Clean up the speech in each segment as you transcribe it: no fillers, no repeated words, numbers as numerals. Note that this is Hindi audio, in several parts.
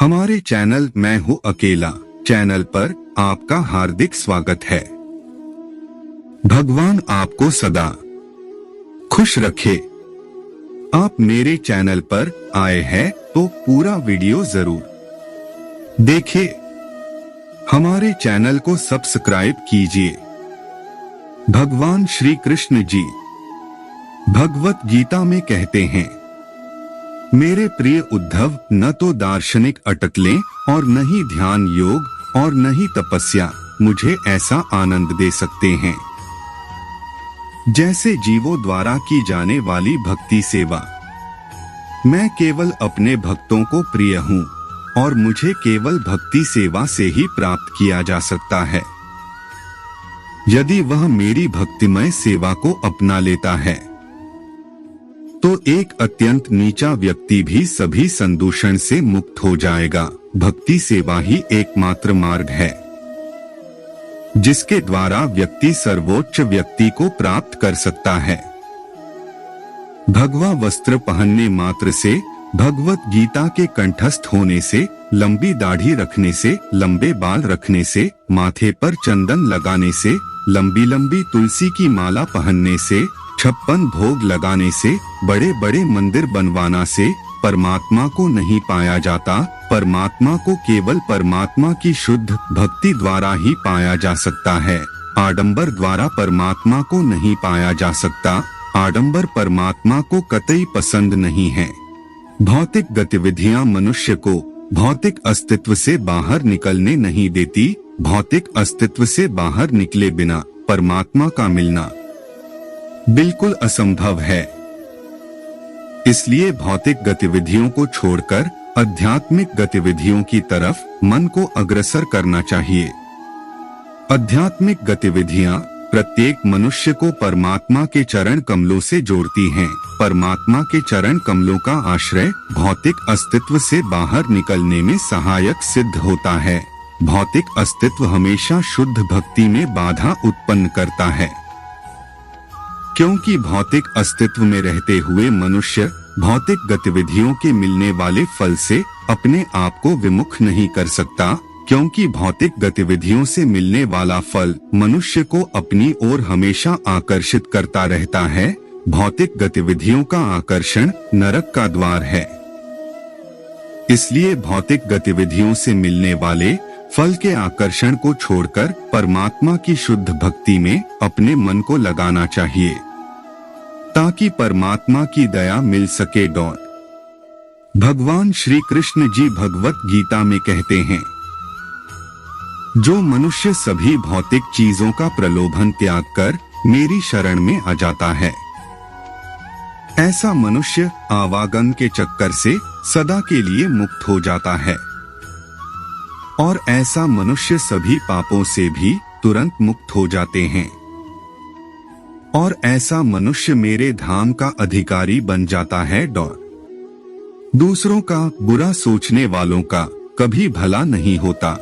हमारे चैनल मैं हूँ अकेला चैनल पर आपका हार्दिक स्वागत है। भगवान आपको सदा खुश रखे। आप मेरे चैनल पर आए हैं तो पूरा वीडियो जरूर देखिए। हमारे चैनल को सब्सक्राइब कीजिए। भगवान श्री कृष्ण जी भगवत गीता में कहते हैं, मेरे प्रिय उद्धव, न तो दार्शनिक अटकलें और न ही ध्यान योग और न ही तपस्या मुझे ऐसा आनंद दे सकते हैं जैसे जीवों द्वारा की जाने वाली भक्ति सेवा। मैं केवल अपने भक्तों को प्रिय हूँ और मुझे केवल भक्ति सेवा से ही प्राप्त किया जा सकता है। यदि वह मेरी भक्तिमय सेवा को अपना लेता है तो एक अत्यंत नीचा व्यक्ति भी सभी संदूषण से मुक्त हो जाएगा। भक्ति सेवा ही एकमात्र मार्ग है जिसके द्वारा व्यक्ति सर्वोच्च व्यक्ति को प्राप्त कर सकता है। भगवा वस्त्र पहनने मात्र से, भगवत गीता के कंठस्थ होने से, लंबी दाढ़ी रखने से, लंबे बाल रखने से, माथे पर चंदन लगाने से, लंबी लंबी तुलसी की माला पहनने से, 56 भोग लगाने से, बड़े बड़े मंदिर बनवाना से परमात्मा को नहीं पाया जाता। परमात्मा को केवल परमात्मा की शुद्ध भक्ति द्वारा ही पाया जा सकता है। आडंबर द्वारा परमात्मा को नहीं पाया जा सकता। आडंबर परमात्मा को कतई पसंद नहीं है। भौतिक गतिविधियां मनुष्य को भौतिक अस्तित्व से बाहर निकलने नहीं देती। भौतिक अस्तित्व से बाहर निकले बिना परमात्मा का मिलना बिल्कुल असंभव है। इसलिए भौतिक गतिविधियों को छोड़कर आध्यात्मिक गतिविधियों की तरफ मन को अग्रसर करना चाहिए। आध्यात्मिक गतिविधियां प्रत्येक मनुष्य को परमात्मा के चरण कमलों से जोड़ती हैं। परमात्मा के चरण कमलों का आश्रय भौतिक अस्तित्व से बाहर निकलने में सहायक सिद्ध होता है। भौतिक अस्तित्व हमेशा शुद्ध भक्ति में बाधा उत्पन्न करता है, क्योंकि भौतिक अस्तित्व में रहते हुए मनुष्य भौतिक गतिविधियों के मिलने वाले फल से अपने आप को विमुख नहीं कर सकता, क्योंकि भौतिक गतिविधियों से मिलने वाला फल मनुष्य को अपनी ओर हमेशा आकर्षित करता रहता है। भौतिक गतिविधियों का आकर्षण नरक का द्वार है। इसलिए भौतिक गतिविधियों से मिलने वाले फल के आकर्षण को छोड़कर परमात्मा की शुद्ध भक्ति में अपने मन को लगाना चाहिए ताकि परमात्मा की दया मिल सके। भगवान श्री कृष्ण जी भगवत गीता में कहते हैं, जो मनुष्य सभी भौतिक चीजों का प्रलोभन त्याग कर मेरी शरण में आ जाता है, ऐसा मनुष्य आवागमन के चक्कर से सदा के लिए मुक्त हो जाता है और ऐसा मनुष्य सभी पापों से भी तुरंत मुक्त हो जाते हैं और ऐसा मनुष्य मेरे धाम का अधिकारी बन जाता है। दूसरों का बुरा सोचने वालों का कभी भला नहीं होता।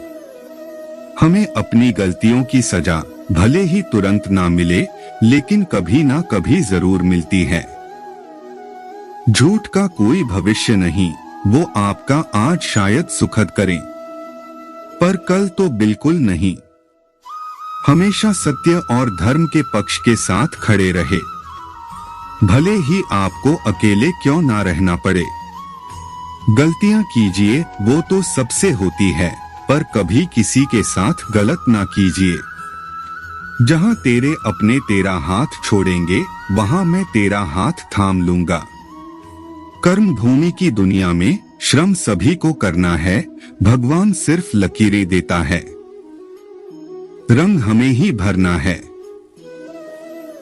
हमें अपनी गलतियों की सजा भले ही तुरंत ना मिले, लेकिन कभी ना कभी जरूर मिलती है। झूठ का कोई भविष्य नहीं। वो आपका आज शायद सुखद करें, पर कल तो बिल्कुल नहीं। हमेशा सत्य और धर्म के पक्ष के साथ खड़े रहे, भले ही आपको अकेले क्यों ना रहना पड़े। गलतियां कीजिए, वो तो सबसे होती है, पर कभी किसी के साथ गलत ना कीजिए। जहां तेरे अपने तेरा हाथ छोड़ेंगे, वहां मैं तेरा हाथ थाम लूंगा। कर्म भूमि की दुनिया में श्रम सभी को करना है। भगवान सिर्फ लकीरें देता है, रंग हमें ही भरना है।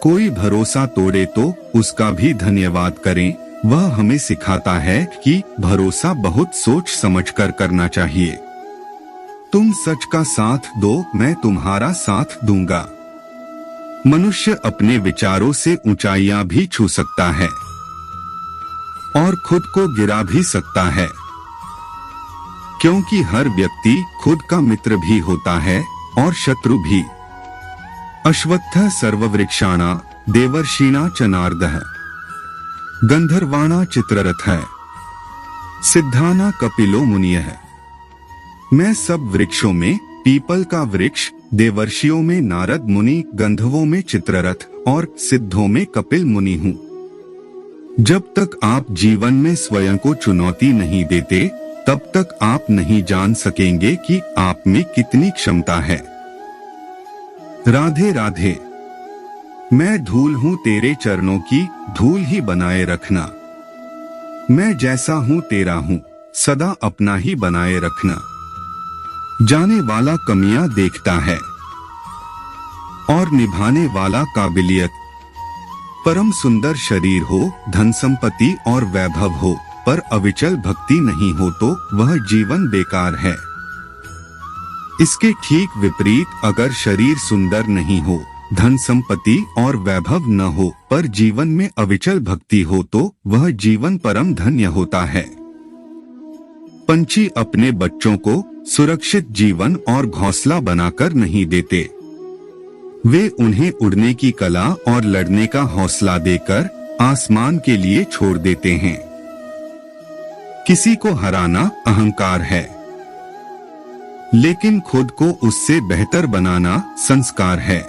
कोई भरोसा तोड़े तो उसका भी धन्यवाद करें। वह हमें सिखाता है कि भरोसा बहुत सोच समझकर करना चाहिए। तुम सच का साथ दो, मैं तुम्हारा साथ दूंगा। मनुष्य अपने विचारों से ऊंचाइयां भी छू सकता है और खुद को गिरा भी सकता है, क्योंकि हर व्यक्ति खुद का मित्र भी होता है और शत्रु भी। अश्वत्थः सर्ववृक्षाणा देवर्षिणा च नारदः गंधर्वाणा चित्ररथः सिद्धाना कपिलो मुनियः। मैं सब वृक्षों में पीपल का वृक्ष, देवर्षियों में नारद मुनि, गंधर्वों में चित्ररथ और सिद्धों में कपिल मुनि हूँ। जब तक आप जीवन में स्वयं को चुनौती नहीं देते, तब तक आप नहीं जान सकेंगे कि आप में कितनी क्षमता है। राधे राधे। मैं धूल हूँ तेरे चरणों की, धूल ही बनाए रखना। मैं जैसा हूँ तेरा हूँ, सदा अपना ही बनाए रखना। जाने वाला कमियां देखता है और निभाने वाला काबिलियत। परम सुंदर शरीर हो, धन संपत्ति और वैभव हो, पर अविचल भक्ति नहीं हो तो वह जीवन बेकार है। इसके ठीक विपरीत, अगर शरीर सुंदर नहीं हो, धन संपत्ति और वैभव न हो, पर जीवन में अविचल भक्ति हो तो वह जीवन परम धन्य होता है। पंछी अपने बच्चों को सुरक्षित जीवन और घोंसला बनाकर नहीं देते, वे उन्हें उड़ने की कला और लड़ने का हौसला देकर आसमान के लिए छोड़ देते हैं। किसी को हराना अहंकार है, लेकिन खुद को उससे बेहतर बनाना संस्कार है।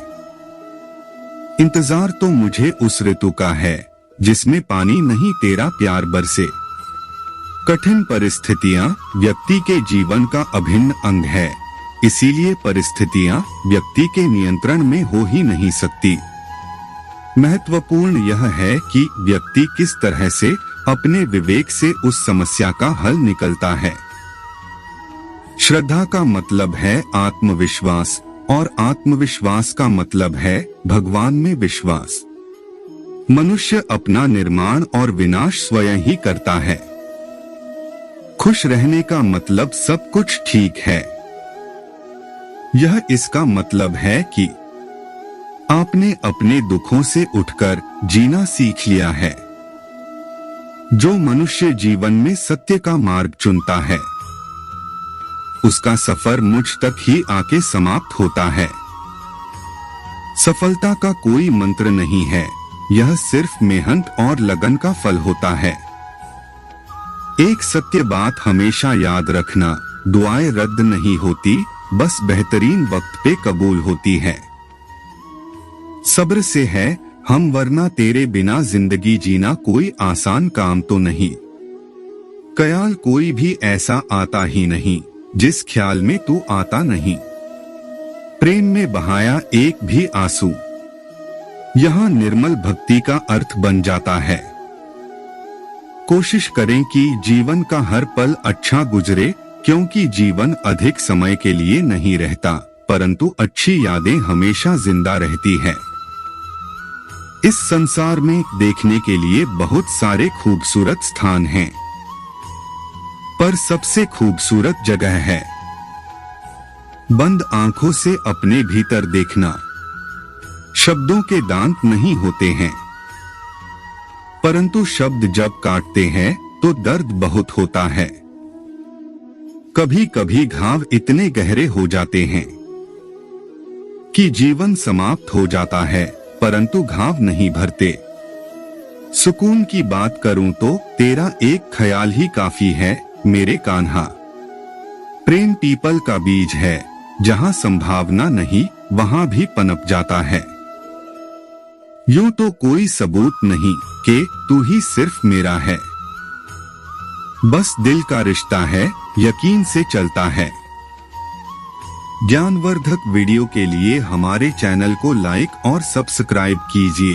इंतजार तो मुझे उस ऋतु का है जिसमें पानी नहीं तेरा प्यार बरसे। कठिन परिस्थितियां व्यक्ति के जीवन का अभिन्न अंग है, इसीलिए परिस्थितियां व्यक्ति के नियंत्रण में हो ही नहीं सकती। महत्वपूर्ण यह है कि व्यक्ति किस तरह से अपने विवेक से उस समस्या का हल निकलता है। श्रद्धा का मतलब है आत्मविश्वास और आत्मविश्वास का मतलब है भगवान में विश्वास। मनुष्य अपना निर्माण और विनाश स्वयं ही करता है। खुश रहने का मतलब सब कुछ ठीक है। यह इसका मतलब है कि आपने अपने दुखों से उठकर जीना सीख लिया है। जो मनुष्य जीवन में सत्य का मार्ग चुनता है, उसका सफर मुझ तक ही आके समाप्त होता है। सफलता का कोई मंत्र नहीं है, यह सिर्फ मेहनत और लगन का फल होता है। एक सत्य बात हमेशा याद रखना, दुआएं रद्द नहीं होती, बस बेहतरीन वक्त पे कबूल होती है। सब्र से है हम, वरना तेरे बिना जिंदगी जीना कोई आसान काम तो नहीं। ख्याल कोई भी ऐसा आता ही नहीं जिस ख्याल में तू आता नहीं। प्रेम में बहाया एक भी आंसू यहाँ निर्मल भक्ति का अर्थ बन जाता है। कोशिश करें कि जीवन का हर पल अच्छा गुजरे, क्योंकि जीवन अधिक समय के लिए नहीं रहता, परंतु अच्छी यादें हमेशा जिंदा रहती है। इस संसार में देखने के लिए बहुत सारे खूबसूरत स्थान हैं, पर सबसे खूबसूरत जगह है बंद आंखों से अपने भीतर देखना। शब्दों के दांत नहीं होते हैं, परंतु शब्द जब काटते हैं तो दर्द बहुत होता है। कभी कभी घाव इतने गहरे हो जाते हैं कि जीवन समाप्त हो जाता है, परंतु घाव नहीं भरते। सुकून की बात करूं तो तेरा एक ख्याल ही काफी है मेरे कान्हा। प्रेम पीपल का बीज है, जहां संभावना नहीं वहां भी पनप जाता है। यूं तो कोई सबूत नहीं कि तू ही सिर्फ मेरा है, बस दिल का रिश्ता है, यकीन से चलता है। ज्ञानवर्धक वीडियो के लिए हमारे चैनल को लाइक और सब्सक्राइब कीजिए।